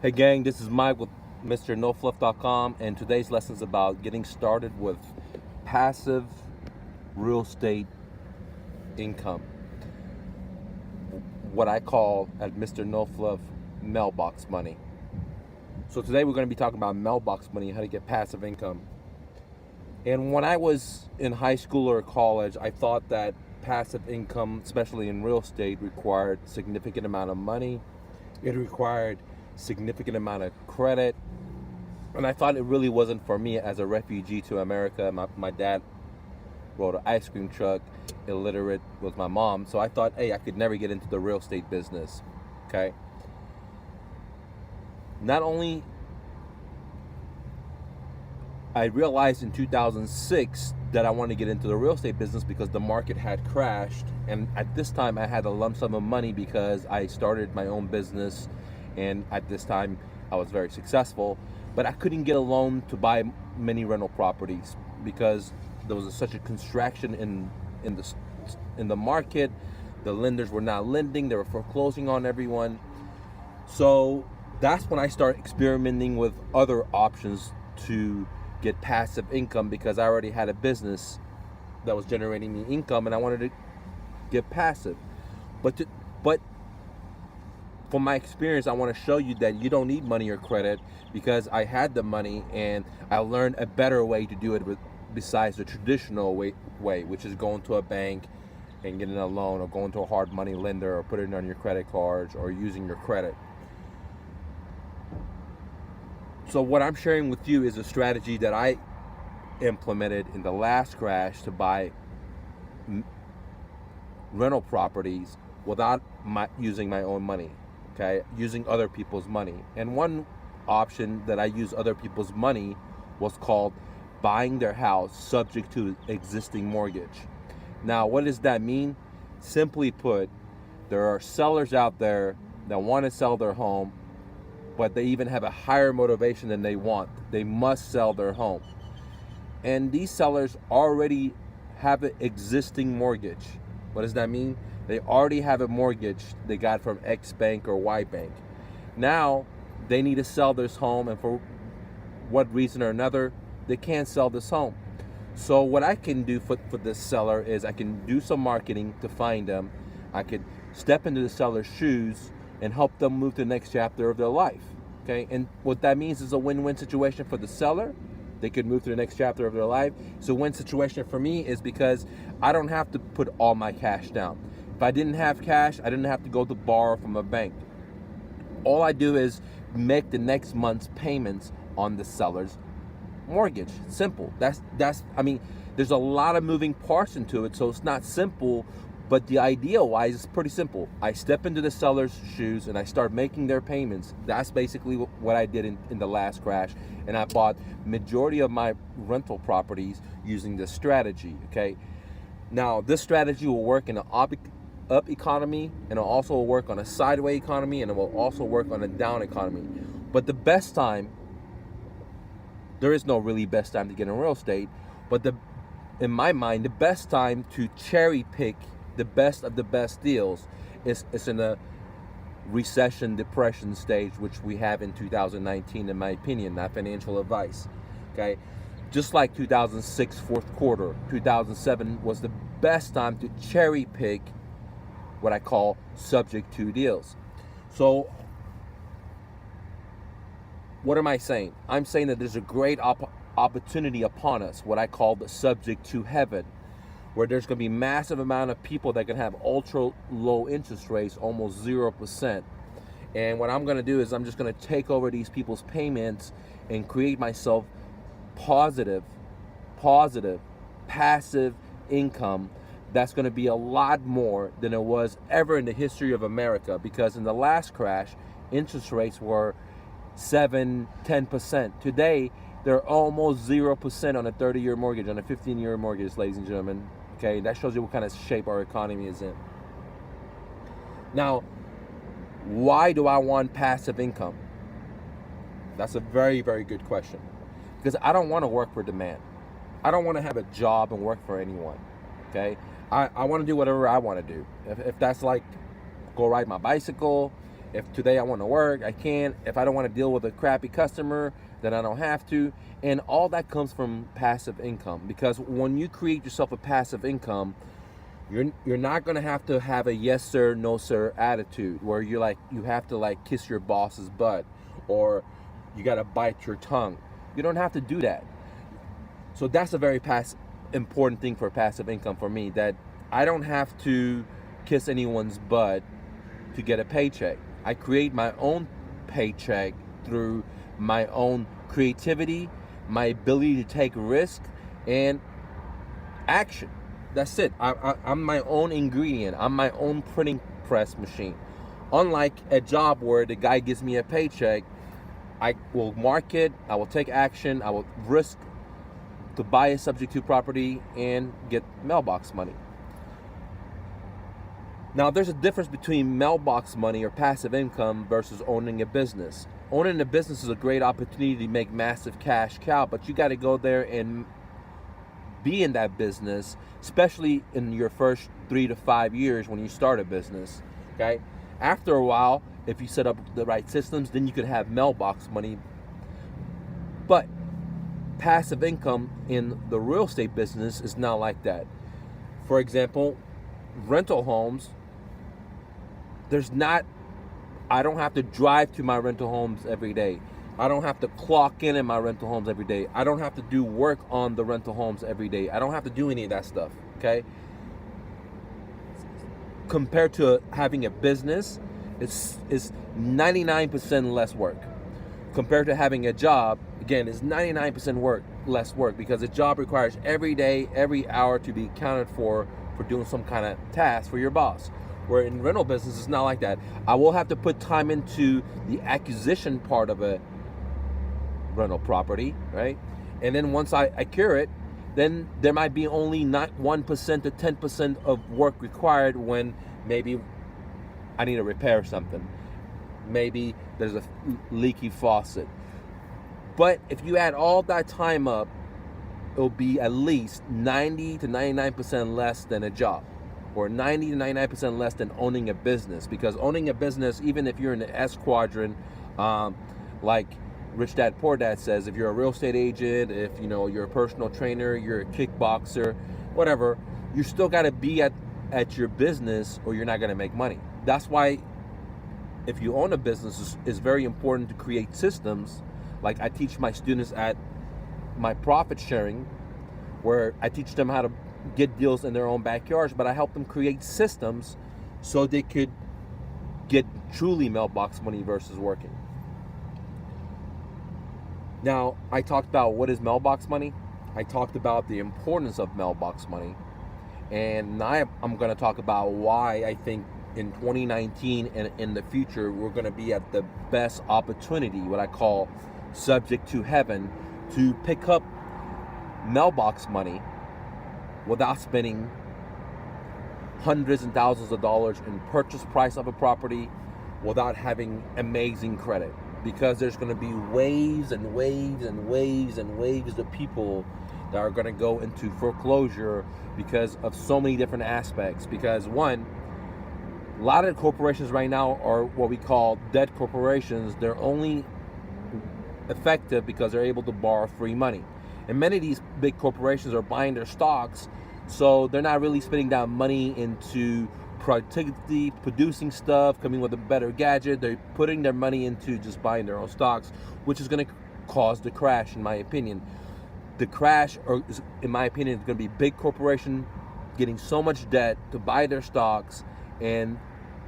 Hey gang, this is Mike with MrNoFluff.com, and today's lesson is about getting started with passive real estate income. What I call at Mr. No Fluff MailBox Money. So today we're going to be talking about MailBox Money, how to get passive income. And when I was in high school or college, I thought that passive income, especially in real estate, required significant amount of money. It required significant amount of credit, and I thought it really wasn't for me as a refugee to America. My dad rode an ice cream truck, illiterate with my mom, so I thought, hey, I could never get into the real estate business. Okay, not only I realized in 2006 that I wanted to get into the real estate business because the market had crashed, and at this time I had a lump sum of money because I started my own business, and at this time I was very successful, but I couldn't get a loan to buy many rental properties because there was such a contraction in the market. The lenders were not lending, they were foreclosing on everyone. So that's when I started experimenting with other options to get passive income, because I already had a business that was generating me income and I wanted to get passive. But from my experience, I want to show you that you don't need money or credit, because I had the money and I learned a better way to do it besides the traditional way, which is going to a bank and getting a loan, or going to a hard money lender, or putting it on your credit cards, or using your credit. So what I'm sharing with you is a strategy that I implemented in the last crash to buy rental properties without using my own money, okay, using other people's money. And one option that I use other people's money was called buying their house subject to existing mortgage. Now, what does that mean? Simply put, there are sellers out there that want to sell their home, but they even have a higher motivation than they want. They must sell their home. And these sellers already have an existing mortgage. What does that mean? They already have a mortgage they got from X bank or Y bank. Now they need to sell this home, and for what reason or another, they can't sell this home. So what I can do for this seller is I can do some marketing to find them. I could step into the seller's shoes and help them move to the next chapter of their life. Okay, and what that means is a win-win situation for the seller. They could move to the next chapter of their life. So win situation for me is because I don't have to put all my cash down. If I didn't have cash, I didn't have to go to borrow from a bank. All I do is make the next month's payments on the seller's mortgage. Simple. That's I mean, there's a lot of moving parts into it, so it's not simple. But the idea wise is pretty simple. I step into the seller's shoes and I start making their payments. That's basically what I did in the last crash. And I bought majority of my rental properties using this strategy, okay? Now, this strategy will work in an up economy, and it'll also work on a sideways economy, and it will also work on a down economy. But the best time, there is no really best time to get in real estate, but in my mind, the best time to cherry pick the best of the best deals is in a recession depression stage, which we have in 2019, in my opinion, not financial advice. Okay, just like 2006 fourth quarter, 2007 was the best time to cherry pick what I call subject to deals. So what am I saying? I'm saying that there's a great opportunity upon us, what I call the subject to heaven, where there's going to be massive amount of people that can have ultra low interest rates, almost 0%. And what I'm going to do is I'm just going to take over these people's payments and create myself positive, passive income that's going to be a lot more than it was ever in the history of America. Because in the last crash, interest rates were 7-10%. Today, they're almost 0% on a 30-year mortgage, on a 15-year mortgage, ladies and gentlemen. Okay, that shows you what kind of shape our economy is in. Now, why do I want passive income? That's a very, very good question. Because I don't want to work for demand. I don't want to have a job and work for anyone. Okay, I want to do whatever I want to do. If that's like go ride my bicycle, If today I want to work, I can. If I don't want to deal with a crappy customer, then I don't have to. And all that comes from passive income, because when you create yourself a passive income, you're not gonna have to have a yes sir, no sir attitude where you're like you have to like kiss your boss's butt or you gotta bite your tongue. You don't have to do that. So that's a very important thing for passive income for me, that I don't have to kiss anyone's butt to get a paycheck. I create my own paycheck through my own creativity, my ability to take risk, and action. That's it. I'm my own ingredient. I'm my own printing press machine. Unlike a job where the guy gives me a paycheck, I will market, I will take action, I will risk to buy a subject to property and get mailbox money. Now, there's a difference between mailbox money or passive income versus owning a business. Owning a business is a great opportunity to make massive cash cow, but you got to go there and be in that business, especially in your first 3 to 5 years when you start a business. Okay, after a while, if you set up the right systems, then you could have mailbox money. But passive income in the real estate business is not like that. For example, rental homes, I don't have to drive to my rental homes every day. I don't have to clock in my rental homes every day. I don't have to do work on the rental homes every day. I don't have to do any of that stuff, okay? Compared to having a business, it's 99% less work. Compared to having a job, again, it's 99% less work, because a job requires every day, every hour to be accounted for doing some kind of task for your boss. Where in rental business, it's not like that. I will have to put time into the acquisition part of a rental property, right? And then once I cure it, then there might be only not 1% to 10% of work required when maybe I need to repair something. Maybe there's a leaky faucet. But if you add all that time up, it'll be at least 90 to 99% less than a job, or 90 to 99% less than owning a business. Because owning a business, even if you're in the S quadrant, like Rich Dad Poor Dad says, if you're a real estate agent, if you're a personal trainer, you're a kickboxer, whatever, you still got to be at your business or you're not going to make money. That's why if you own a business, it's very important to create systems. Like I teach my students at my profit sharing, where I teach them how to get deals in their own backyards, but I help them create systems so they could get truly mailbox money versus working. Now, I talked about what is mailbox money. I talked about the importance of mailbox money. And now I'm going to talk about why I think in 2019 and in the future, we're going to be at the best opportunity, what I call subject to heaven, to pick up mailbox money without spending hundreds and thousands of dollars in purchase price of a property, without having amazing credit. Because there's going to be waves and waves and waves and waves of people that are going to go into foreclosure because of so many different aspects. Because one, a lot of corporations right now are what we call dead corporations. They're only effective because they're able to borrow free money. And many of these big corporations are buying their stocks, so they're not really spending that money into productivity, producing stuff, coming with a better gadget. They're putting their money into just buying their own stocks, which is going to cause the crash, in my opinion. The crash, in my opinion, is going to be big corporation getting so much debt to buy their stocks, and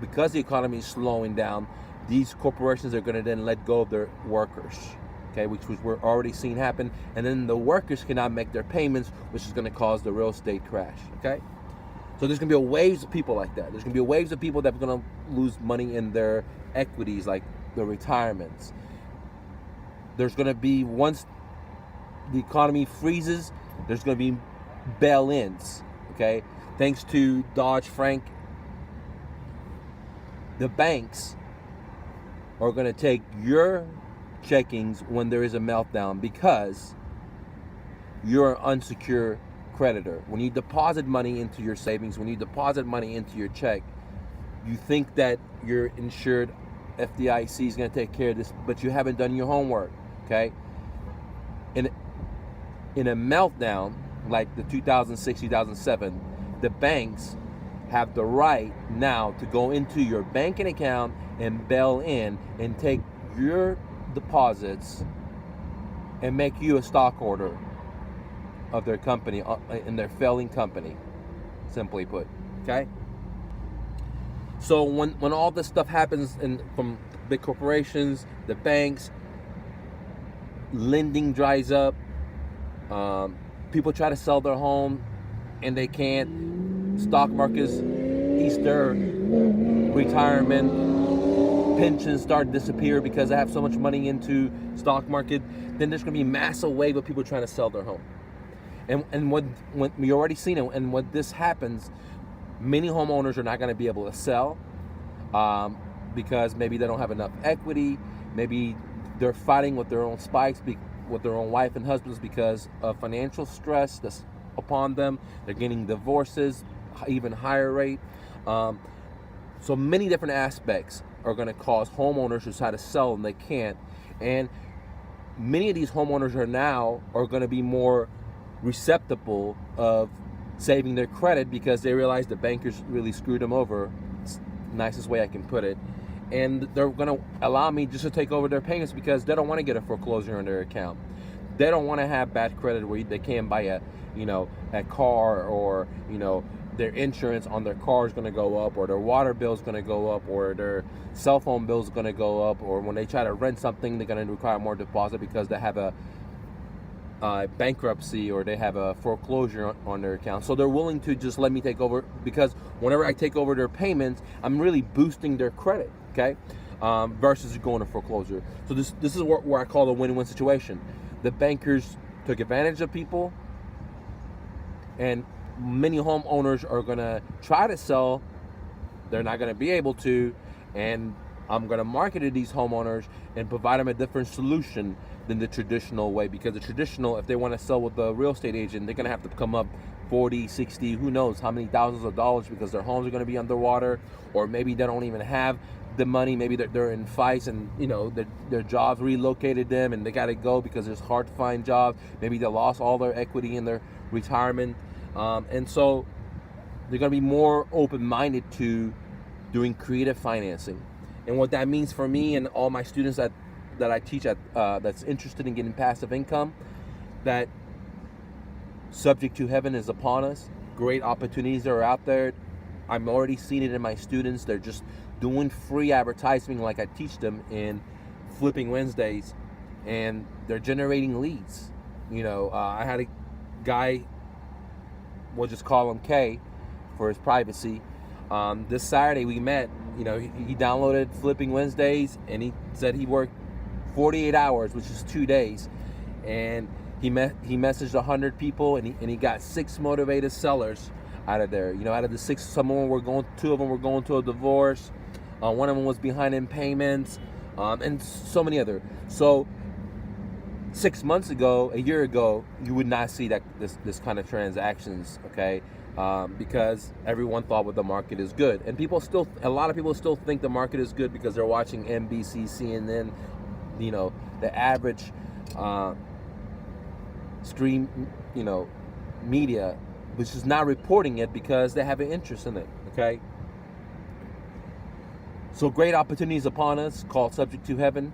because the economy is slowing down, these corporations are going to then let go of their workers, okay, which we're already seeing happen, and then the workers cannot make their payments, which is going to cause the real estate crash, okay? So there's going to be waves of people like that. There's going to be waves of people that are going to lose money in their equities, like their retirements. There's going to be, once the economy freezes, there's going to be bail-ins, okay? Thanks to Dodd-Frank, the banks are going to take your checkings when there is a meltdown, because you're an unsecured creditor. When you deposit money into your savings, when you deposit money into your check, you think that you're insured FDIC is going to take care of this, but you haven't done your homework, okay? In a meltdown like the 2006, 2007, the banks have the right now to go into your banking account and bail in and take your deposits and make you a stockholder of their company, in their failing company, simply put, okay? So when all this stuff happens from big corporations, the banks, lending dries up, people try to sell their home and they can't, stock markets, Easter, retirement, pensions start to disappear because they have so much money into stock market, then there's going to be a massive wave of people trying to sell their home. And when we already seen it, and when this happens, many homeowners are not going to be able to sell because maybe they don't have enough equity, maybe they're fighting with their own spikes, with their own wife and husbands because of financial stress that's upon them. They're getting divorces, even higher rate. So many different aspects are going to cause homeowners to try to sell and they can't. And many of these homeowners are going to be more receptive of saving their credit because they realize the bankers really screwed them over. It's the nicest way I can put it. And they're going to allow me just to take over their payments because they don't want to get a foreclosure on their account. They don't want to have bad credit where they can't buy a car, or their insurance on their car is going to go up, or their water bill is going to go up, or their cell phone bill is going to go up, or when they try to rent something, they're going to require more deposit because they have a bankruptcy or they have a foreclosure on their account. So they're willing to just let me take over, because whenever I take over their payments, I'm really boosting their credit, okay? Versus going to foreclosure. So this is where I call the win-win situation. The bankers took advantage of people, and many homeowners are going to try to sell. They're not going to be able to, and I'm going to market to these homeowners and provide them a different solution than the traditional way, because the traditional, if they want to sell with the real estate agent, they're going to have to come up 40, 60, who knows how many thousands of dollars, because their homes are going to be underwater, or maybe they don't even have the money. Maybe they're in fights and their jobs relocated them and they got to go because it's hard to find jobs. Maybe they lost all their equity in their retirement, and so they're going to be more open-minded to doing creative financing. And what that means for me and all my students that I teach at that's interested in getting passive income, that subject to heaven is upon us. Great opportunities are out there. I'm already seeing it in my students. They're just doing free advertising like I teach them in Flipping Wednesdays, and they're generating leads. I had a guy, we'll just call him K for his privacy. This Saturday we met. He downloaded Flipping Wednesdays, and he said he worked 48 hours, which is 2 days, and he messaged 100 people, and he got 6 motivated sellers out of there. Out of the 6, 2 of them were going to a divorce, one of them was behind in payments, and so many other. So 6 months ago, a year ago, you would not see this kind of transactions, okay? Because everyone thought the market is good, and a lot of people still think the market is good because they're watching NBC, CNN, the average stream, media, which is not reporting it because they have an interest in it, okay? So great opportunities upon us, called Subject to Heaven.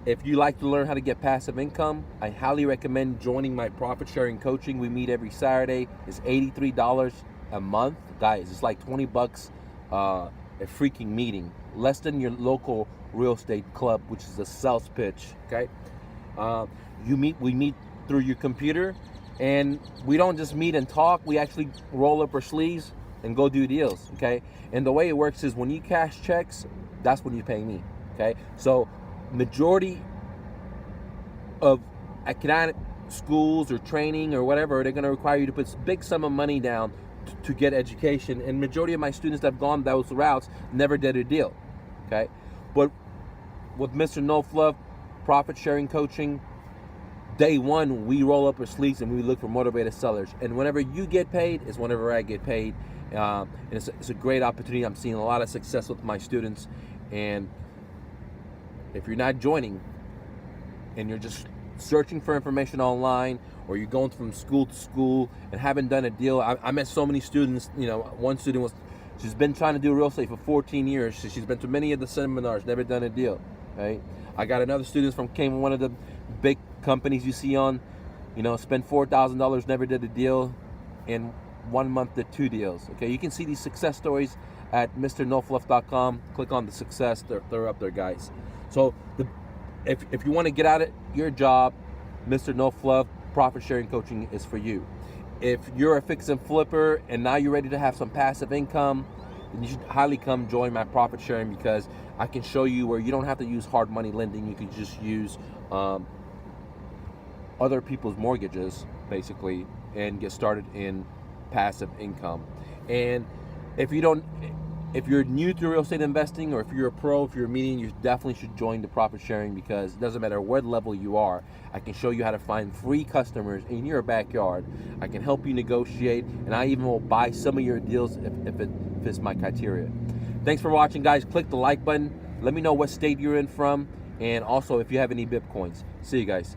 If you like to learn how to get passive income, I highly recommend joining my profit sharing coaching. We meet every Saturday. It's $83 a month. Guys, it's like $20 a freaking meeting. Less than your local real estate club, which is a sales pitch, okay? We meet through your computer, and we don't just meet and talk. We actually roll up our sleeves and go do deals, okay? And the way it works is when you cash checks, that's when you pay me, okay? So majority of academic schools or training or whatever, they're going to require you to put a big sum of money down to get education, and majority of my students that have gone those routes never did a deal, okay? But with Mr. No Fluff profit sharing coaching, day one we roll up our sleeves and we look for motivated sellers, and whenever you get paid is whenever I get paid. And it's a great opportunity. I'm seeing a lot of success with my students, and if you're not joining and you're just searching for information online, or you're going from school to school and haven't done a deal. I met so many students. One student she's been trying to do real estate for 14 years. She's been to many of the seminars, never done a deal, right? I got another student came from one of the big companies you see on, spent $4,000, never did a deal. In 1 month did 2 deals. Okay, you can see these success stories at mrnofluff.com. Click on the success. They're up there, guys. So if you want to get out of your job, Mr. No Fluff profit sharing coaching is for you. If you're a fix and flipper and now you're ready to have some passive income, then you should highly come join my profit sharing, because I can show you where you don't have to use hard money lending. You can just use other people's mortgages basically and get started in passive income. And if you're new to real estate investing, or if you're a pro, if you're a median, you definitely should join the profit sharing, because it doesn't matter what level you are. I can show you how to find free customers in your backyard. I can help you negotiate, and I even will buy some of your deals if it fits my criteria. Thanks for watching, guys. Click the like button. Let me know what state you're in from, and also if you have any Bitcoins. See you guys.